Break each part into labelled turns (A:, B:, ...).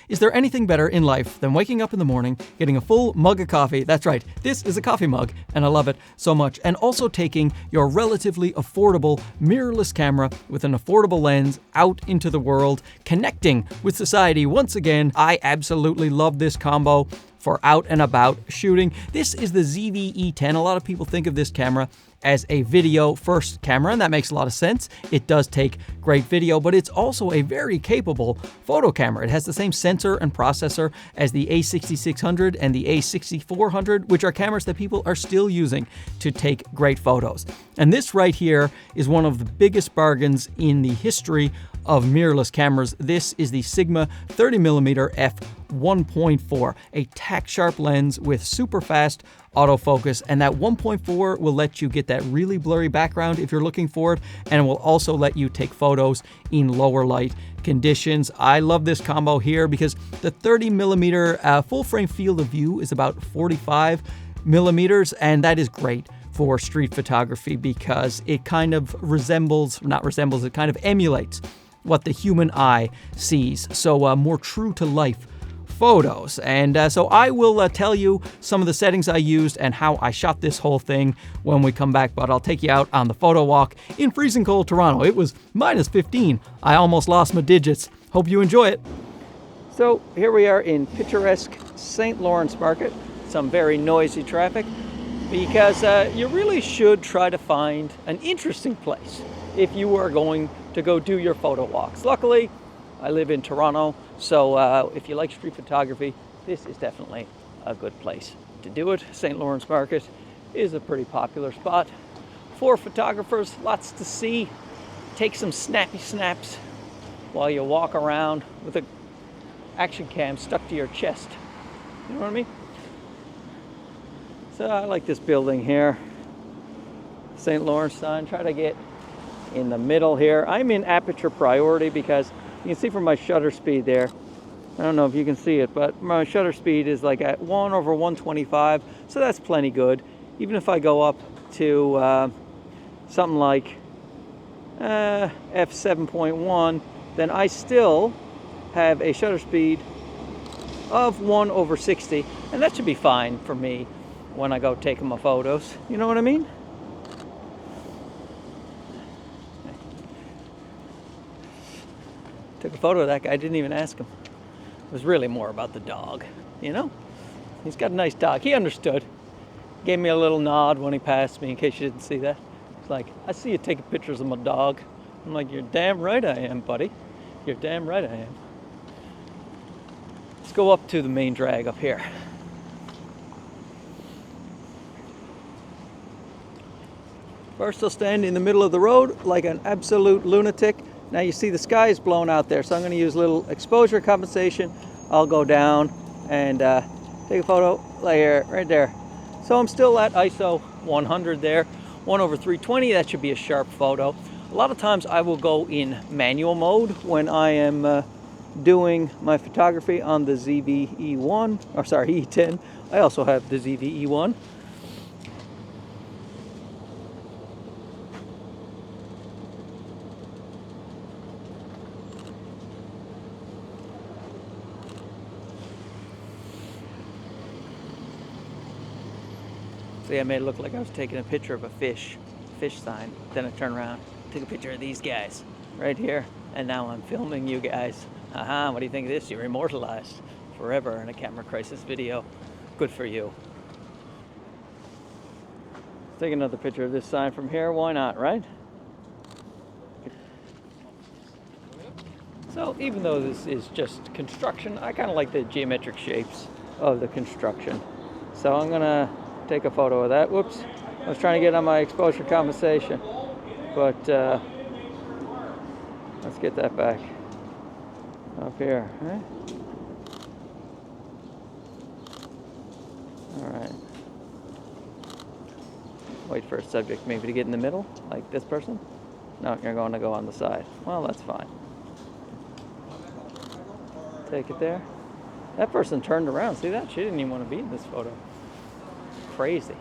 A: Is there anything better in life than waking up in the morning, getting a full mug of coffee? That's right, this is a coffee mug, and I love it so much. And also taking your relatively affordable mirrorless camera with an affordable lens out into the world, connecting with society once again. I absolutely love this combo for out and about shooting. This is the ZV-E10. A lot of people think of this camera as a video first camera, and that makes a lot of sense. It does take great video, but it's also a very capable photo camera. It has the same sensor and processor as the A6600 and the A6400, which are cameras that people are still using to take great photos. And this right here is one of the biggest bargains in the history of mirrorless cameras. This is the Sigma 30mm f1.4, a tack-sharp lens with super fast autofocus, and that 1.4 will let you get that really blurry background if you're looking for it, and it will also let you take photos in lower light conditions. I love this combo here because the 30mm full frame field of view is about 45mm, and that is great for street photography because it kind of it kind of emulates what the human eye sees. So more true to life photos. And so I will tell you some of the settings I used and how I shot this whole thing when we come back, but I'll take you out on the photo walk in freezing cold Toronto. It was -15. I almost lost my digits. Hope you enjoy it. So here we are in picturesque St. Lawrence Market. Some very noisy traffic because you really should try to find an interesting place if you are going to go do your photo walks. Luckily, I live in Toronto, so if you like street photography, this is definitely a good place to do it. St. Lawrence Market is a pretty popular spot for photographers. Lots to see. Take some snappy snaps while you walk around with an action cam stuck to your chest. You know what I mean? So I like this building here. St. Lawrence sign. Try to get in the middle here. I'm in aperture priority because you can see from my shutter speed there, I don't know if you can see it, but my shutter speed is like at 1/125, so that's plenty good. Even if I go up to something like f7.1, then I still have a shutter speed of 1/60, and that should be fine for me when I go taking my photos. You know what I mean? Took a photo of that guy, didn't even ask him. It was really more about the dog, you know? He's got a nice dog. He understood. Gave me a little nod when he passed me, in case you didn't see that. It's like, I see you taking pictures of my dog. I'm like, you're damn right I am, buddy. You're damn right I am. Let's go up to the main drag up here. First, I'll stand in the middle of the road like an absolute lunatic. Now you see the sky is blown out there, so I'm going to use a little exposure compensation. I'll go down and take a photo right there. So I'm still at ISO 100 there, 1/320. That should be a sharp photo. A lot of times I will go in manual mode when I am doing my photography on the E10. I also have the ZV-E1. See, I made it look like I was taking a picture of a fish sign. Then I turned around, took a picture of these guys right here, and now I'm filming you guys. What do you think of this? You're immortalized forever in a camera crisis video. Good for you. Take another picture of this sign from here. Why not, right? So even though this is just construction, I kind of like the geometric shapes of the construction. So I'm gonna take a photo of that. Whoops, I was trying to get on my exposure compensation, but let's get that back up here, right? All right. Wait for a subject maybe to get in the middle, like this person. No, you're going to go on the side. Well, that's fine. Take it there. That person turned around. See that? She didn't even want to be in this photo. Crazy.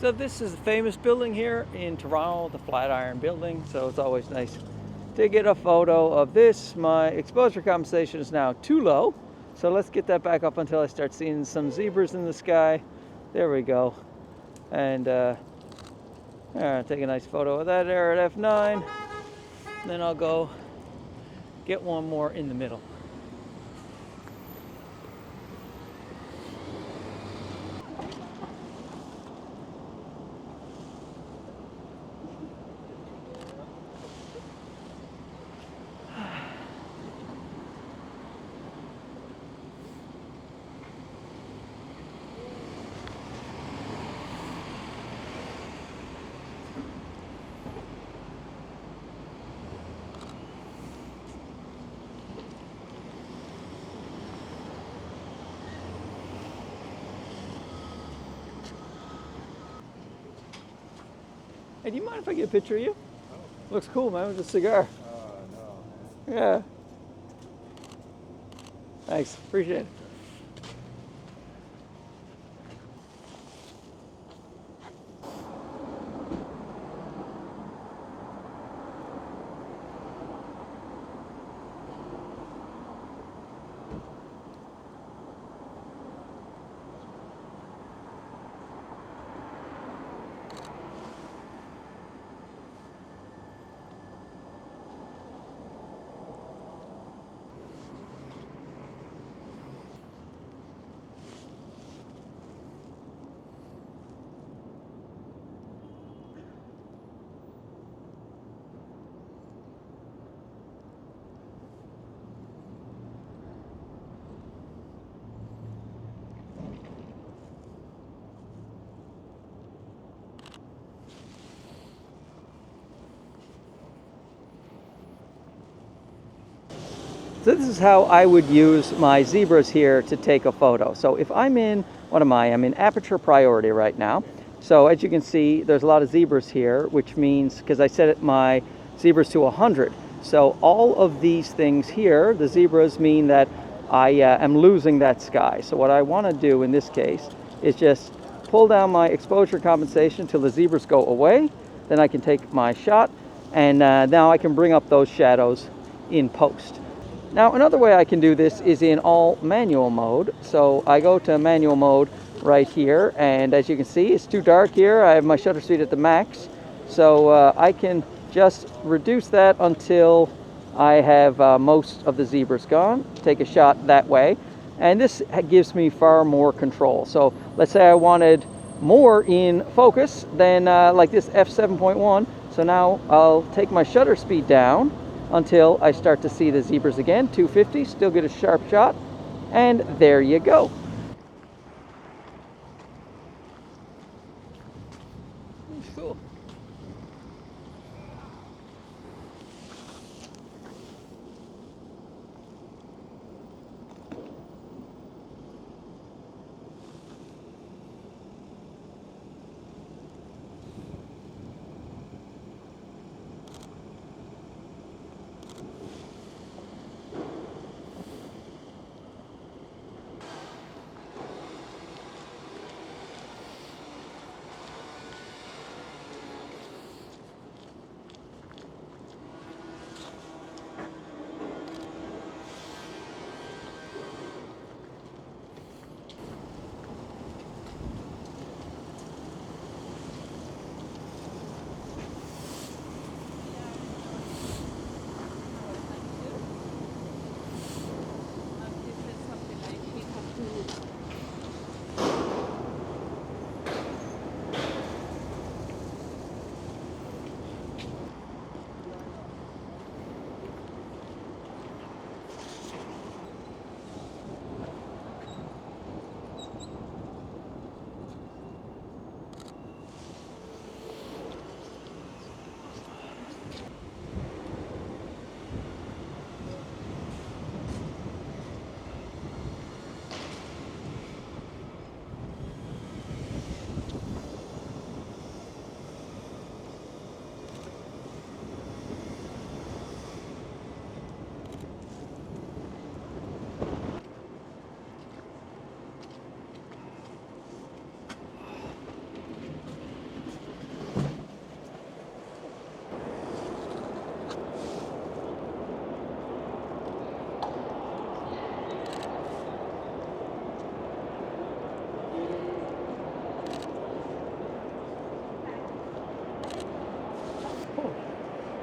A: So this is the famous building here in Toronto, the Flatiron Building. So it's always nice to get a photo of this. My exposure compensation is now too low. So let's get that back up until I start seeing some zebras in the sky. There we go. And take a nice photo of that there at f9. Then I'll go get one more in the middle. Hey, do you mind if I get a picture of you? Oh. Looks cool, man, with a cigar. No. Yeah. Thanks, appreciate it. So this is how I would use my zebras here to take a photo. So if I'm in, what am I? I'm in aperture priority right now. So as you can see, there's a lot of zebras here, which means, because I set my zebras to 100. So all of these things here, the zebras, mean that I am losing that sky. So what I want to do in this case is just pull down my exposure compensation until the zebras go away. Then I can take my shot, and now I can bring up those shadows in post. Now another way I can do this is in all manual mode. So I go to manual mode right here, and as you can see, it's too dark here. I have my shutter speed at the max. So I can just reduce that until I have most of the zebras gone. Take a shot that way. And this gives me far more control. So let's say I wanted more in focus than like this f7.1. So now I'll take my shutter speed down until I start to see the zebras again. 250, still get a sharp shot, and there you go. Cool.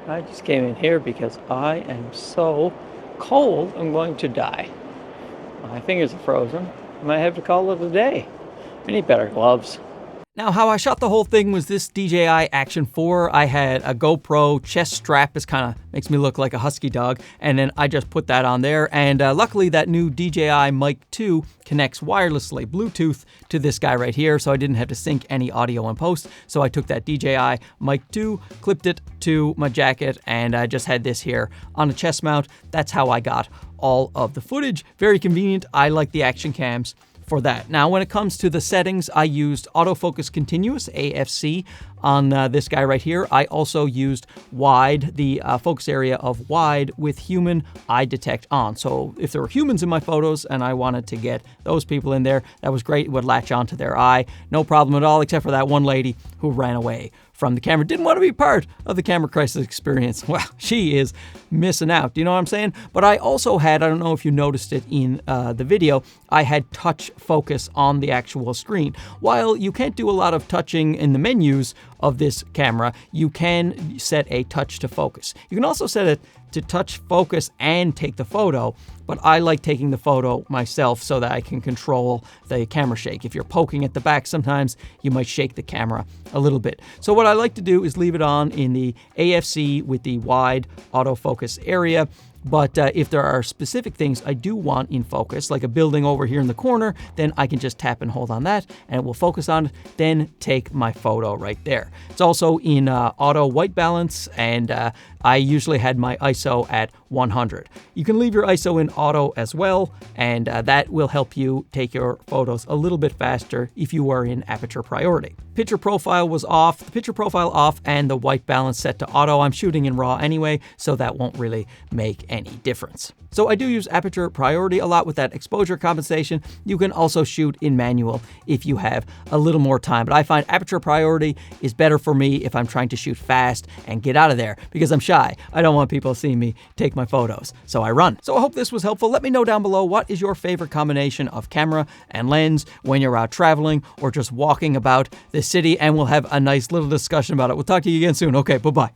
A: I just came in here because I am so cold I'm going to die. My fingers are frozen. I might have to call it a day. I need better gloves. Now, how I shot the whole thing was this DJI Action 4. I had a GoPro chest strap. This kind of makes me look like a husky dog. And then I just put that on there. And luckily, that new DJI Mic 2 connects wirelessly, Bluetooth, to this guy right here. So I didn't have to sync any audio in post. So I took that DJI Mic 2, clipped it to my jacket, and I just had this here on a chest mount. That's how I got all of the footage. Very convenient. I like the action cams for that. Now, when it comes to the settings, I used autofocus continuous, AFC, on this guy right here. I also used wide, the focus area of wide with human eye detect on. So if there were humans in my photos and I wanted to get those people in there, that was great. It would latch onto their eye. No problem at all, except for that one lady who ran away from the camera. Didn't want to be part of the camera crisis experience. Well, she is missing out. Do you know what I'm saying? But I also had, I don't know if you noticed it in the video, I had touch focus on the actual screen. While you can't do a lot of touching in the menus of this camera, you can set a touch to focus. You can also set it to touch focus and take the photo, but I like taking the photo myself so that I can control the camera shake. If you're poking at the back, sometimes you might shake the camera a little bit. So what I like to do is leave it on in the AFC with the wide autofocus area. But if there are specific things I do want in focus, like a building over here in the corner, then I can just tap and hold on that and it will focus on it, then take my photo right there. It's also in auto white balance, and I usually had my ISO at 100. You can leave your ISO in auto as well, and that will help you take your photos a little bit faster if you are in aperture priority. Picture profile was off, the picture profile off, and the white balance set to auto. I'm shooting in RAW anyway, so that won't really make any difference. So I do use aperture priority a lot with that exposure compensation. You can also shoot in manual if you have a little more time, but I find aperture priority is better for me if I'm trying to shoot fast and get out of there, because I'm shy. I don't want people seeing me take my photos, so I run. So I hope this was helpful. Let me know down below, what is your favorite combination of camera and lens when you're out traveling or just walking about the city, and we'll have a nice little discussion about it. We'll talk to you again soon. Okay, bye-bye.